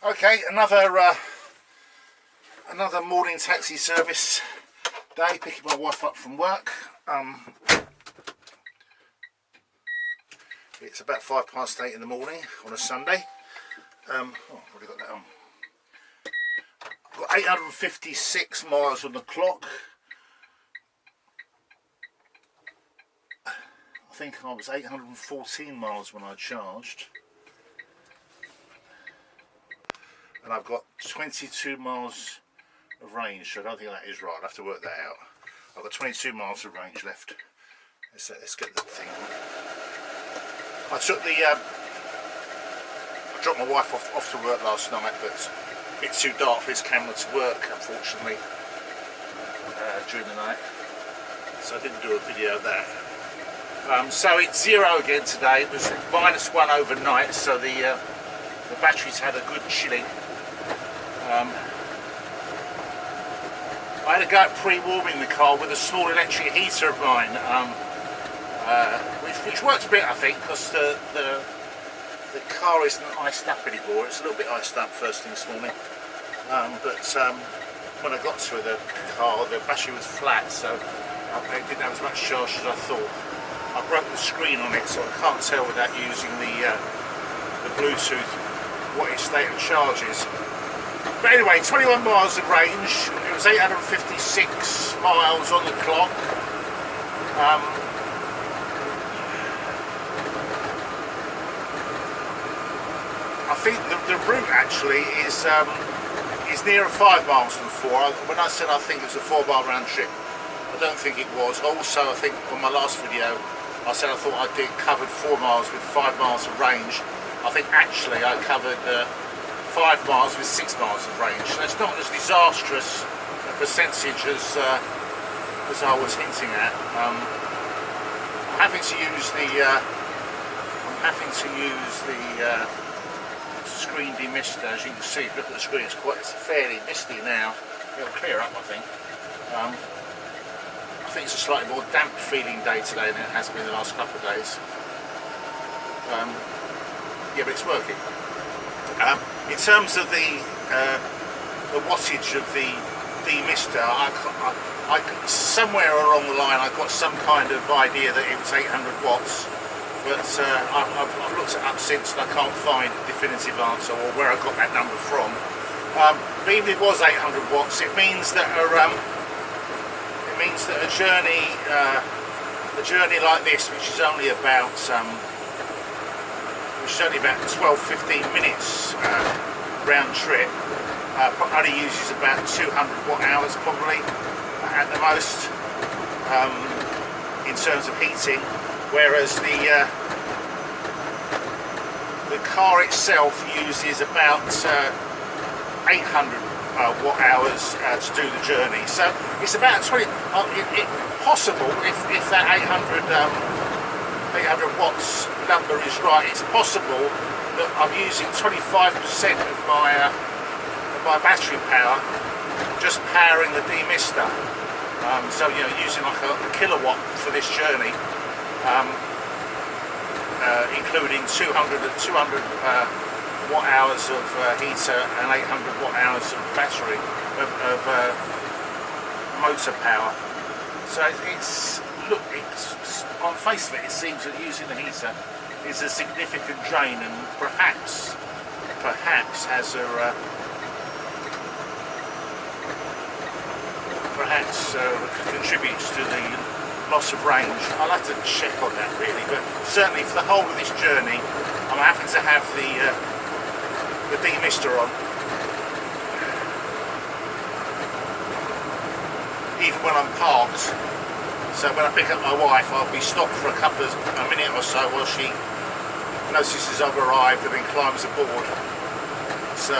Okay, another morning taxi service day, picking my wife up from work. It's about 8:05 in the morning on a Sunday. I've already got that on. I've got 856 miles on the clock. I think I was 814 miles when I charged. And I've got 22 miles of range, so I don't think that is right. I'll have to work that out. I've got 22 miles of range left. Let's get the thing on. I dropped my wife off to work last night, but it's a bit too dark for this camera to work, unfortunately, during the night. So I didn't do a video of that. So it's 0 again today. It was -1 overnight, so the batteries had a good chilling. I had to go out pre-warming the car with a small electric heater of mine, which worked a bit, I think, because the car isn't iced up anymore. It's a little bit iced up first thing this morning, but when I got to the car, the battery was flat, so it didn't have as much charge as I thought. I broke the screen on it, so I can't tell without using the Bluetooth what its state of charge is. But anyway, 21 miles of range. It was 856 miles on the clock. I think the route actually is nearer 5 miles than 4. When I said I think it was a 4-mile round trip, I don't think it was. Also, I think on my last video, I said I thought I covered 4 miles with 5 miles of range. I think actually I covered 5 miles with 6 miles of range. So it's not as disastrous a percentage as I was hinting at. I'm having to use the screen demister. As you can see, if you look at the screen, it's fairly misty now. It'll clear up, I think. I think it's a slightly more damp feeling day today than it has been the last couple of days. Yeah, but it's working. In terms of the wattage of the demister, somewhere along the line I got some kind of idea that it was 800 watts, but I've looked it up since and I can't find a definitive answer or where I got that number from. But even if it was 800 watts, it means that a journey like this, which is only about 12-15 minutes round trip, only uses about 200 watt hours probably at the most in terms of heating, whereas the car itself uses about 800 watt hours to do the journey. So it's about 20. Possible if that 800 watts number is right, it's possible that I'm using 25% of my battery power just powering the demister. So using like a kilowatt for this journey, including 200 watt hours of heater and 800 watt hours of battery of motor power. So it's on face of it, it seems that using the heater is a significant drain, and perhaps has a contributes to the loss of range. I'll have to check on that really, but certainly for the whole of this journey, I'm having to have the demister on, even when I'm parked. So when I pick up my wife, I'll be stopped for a minute or so while she notices I've arrived and then climbs aboard. So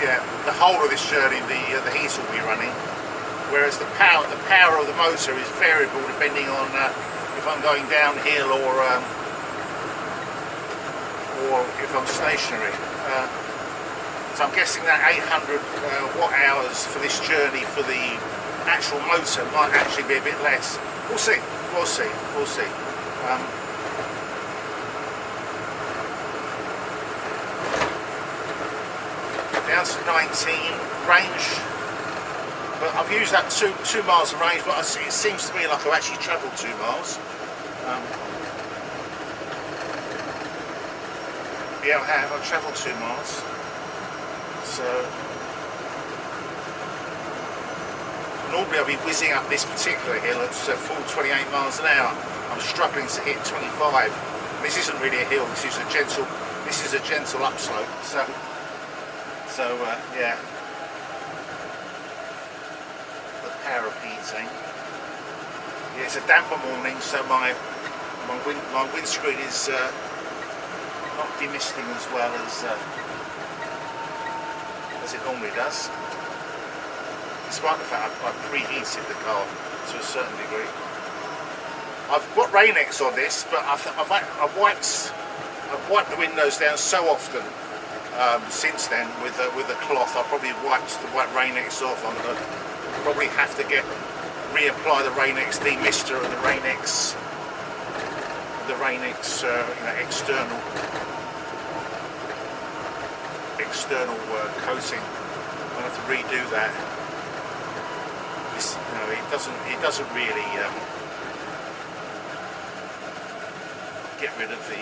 yeah, the whole of this journey, the heater will be running, whereas the power of the motor is variable depending on if I'm going downhill or if I'm stationary. So I'm guessing that 800 watt hours for this journey for the actual motor might actually be a bit less. We'll see. down to 19 range. But I've used that two miles of range, but it seems to me like I've actually travelled 2 miles. Yeah, I have. I've travelled 2 miles. So normally I'll be whizzing up this particular hill at full 28 miles an hour. I'm struggling to hit 25. This isn't really a hill. This is a gentle upslope. So yeah. The power of heating. Yeah, it's a damper morning, so my windscreen is not demisting as well as it normally does. Despite the fact I've preheated the car to a certain degree. I've got Rain-X on this, but I've wiped the windows down so often since then with the cloth. I probably wiped the white Rain-X off. I'm going to probably have to reapply the Rain-X demister and the Rain-X external coating. I'm going to have to redo that. It doesn't really get rid of the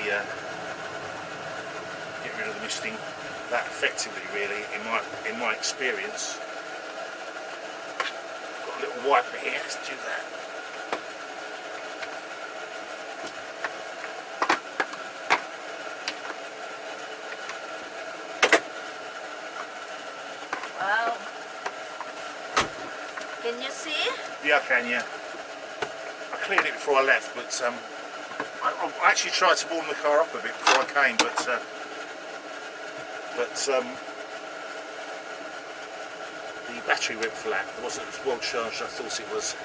misting that effectively, really, in my experience. Got a little wiper here to do that. Wow. Can you see? Yeah, I can, yeah. I cleared it before I left, but I actually tried to warm the car up a bit before I came, but the battery went flat. It wasn't as well charged as I thought it was.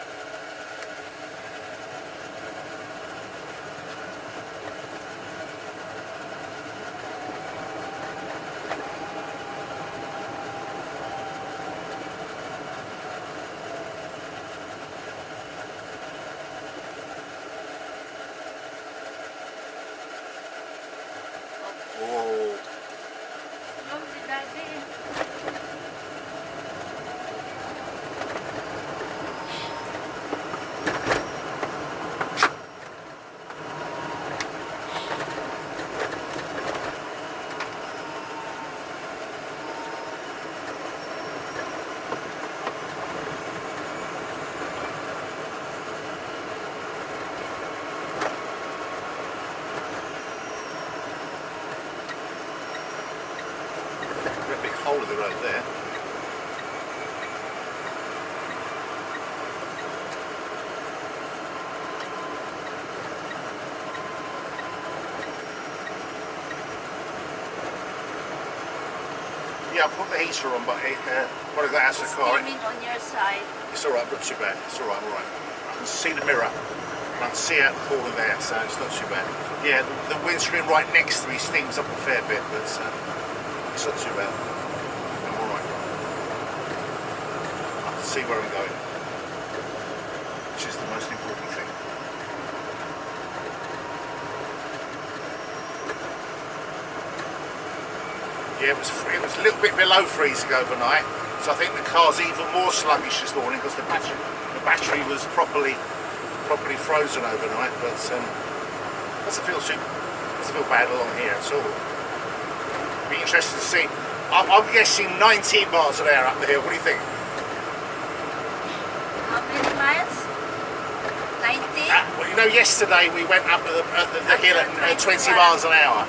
Oh. Lovely, Daddy. A big hole in the road there. Yeah, I put the heater on, but when I got out of the car, Steaming on your side. it's alright, not too bad. It's alright, I'm alright. I can see the mirror. I can see out the corner there, so it's not too bad. Yeah, the windscreen right next to me steams up a fair bit, but it's not too bad. I'm alright. I can see where I'm going, which is the most important thing. Yeah, it was a little bit below freezing overnight, so I think the car's even more sluggish this morning because the battery was properly frozen overnight. But doesn't feel bad along here at all. Be interested to see. I'm guessing 19 miles an hour up the hill. What do you think? How many miles? 90? Well, you know, yesterday we went up the hill at 20 miles an hour.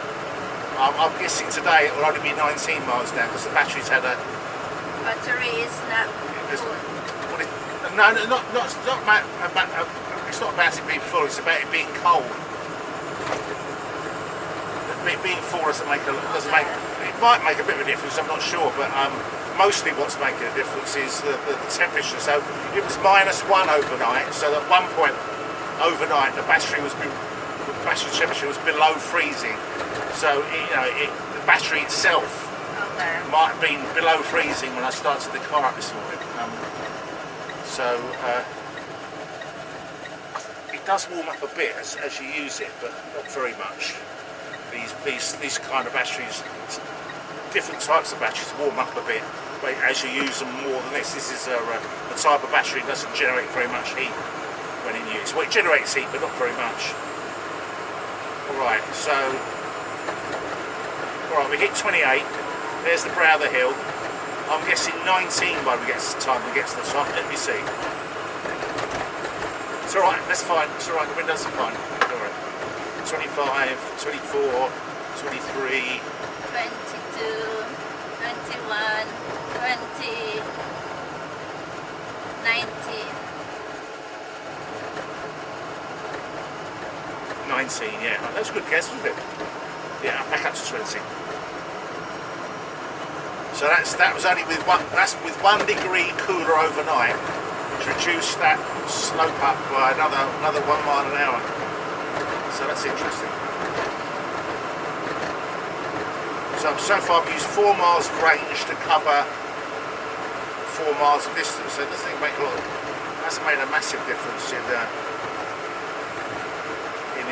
I'm guessing today it will only be 19 miles now because the battery's had a... Battery is not full. No, it's not about it being full, it's about it being cold. Being full it might make a bit of a difference, I'm not sure, but mostly what's making a difference is the temperature. So it was -1 overnight, so at one point overnight the battery temperature was below freezing. So the battery itself might have been below freezing when I started the car up this morning. It does warm up a bit as you use it, but not very much. These kind of batteries different types of batteries warm up a bit, but as you use them more than this is a type of battery that doesn't generate very much heat when in use. Well, it generates heat, but not very much. Alright, so alright, we hit 28. There's the brow of the hill. I'm guessing 19 by the time we get to the top. Let me see. It's alright, that's fine. It's alright, the windows are fine. Alright. 25, 24, 23, 22, 21, 20, 19. 19, yeah. That was a good guess, wasn't it? Yeah, back up to 20. So that was only with one. That's with 1 degree cooler overnight, which reduced that slope up by another 1 mile an hour. So that's interesting. So far I've used 4 miles of range to cover 4 miles of distance. So it doesn't make a lot. Hasn't made a massive difference in the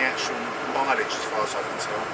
actual mileage, as far as I can tell.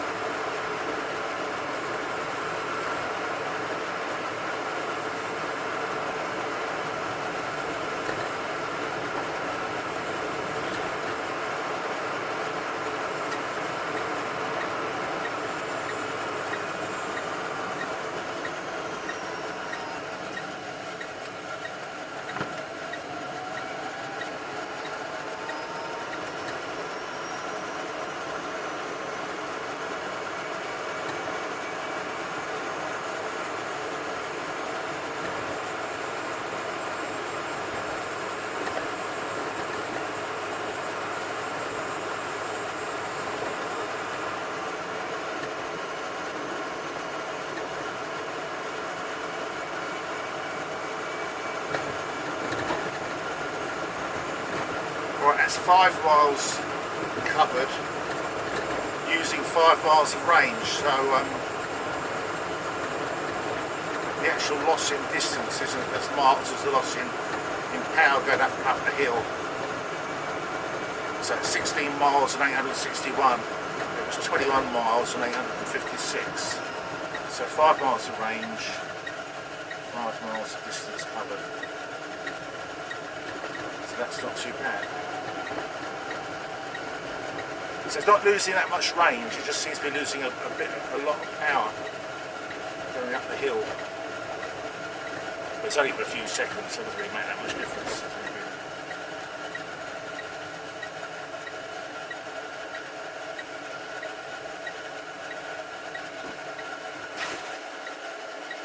Right, that's 5 miles covered using 5 miles of range. So the actual loss in distance isn't as marked as the loss in power going up the hill. So at 16 miles and 861, it was 21 miles and 856. So 5 miles of range, 5 miles of distance covered. So that's not too bad. So it's not losing that much range, it just seems to be losing a lot of power going up the hill. But it's only for a few seconds, so it doesn't really make that much difference.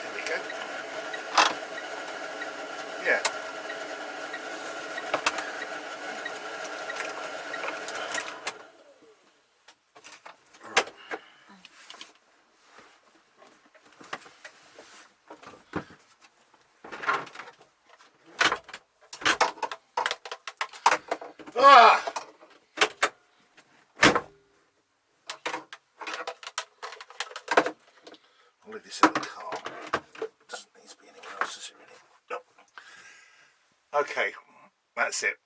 There we go. Yeah. Ah! I'll leave this in the car. Doesn't need to be anywhere else, does it really? Nope. Okay, that's it.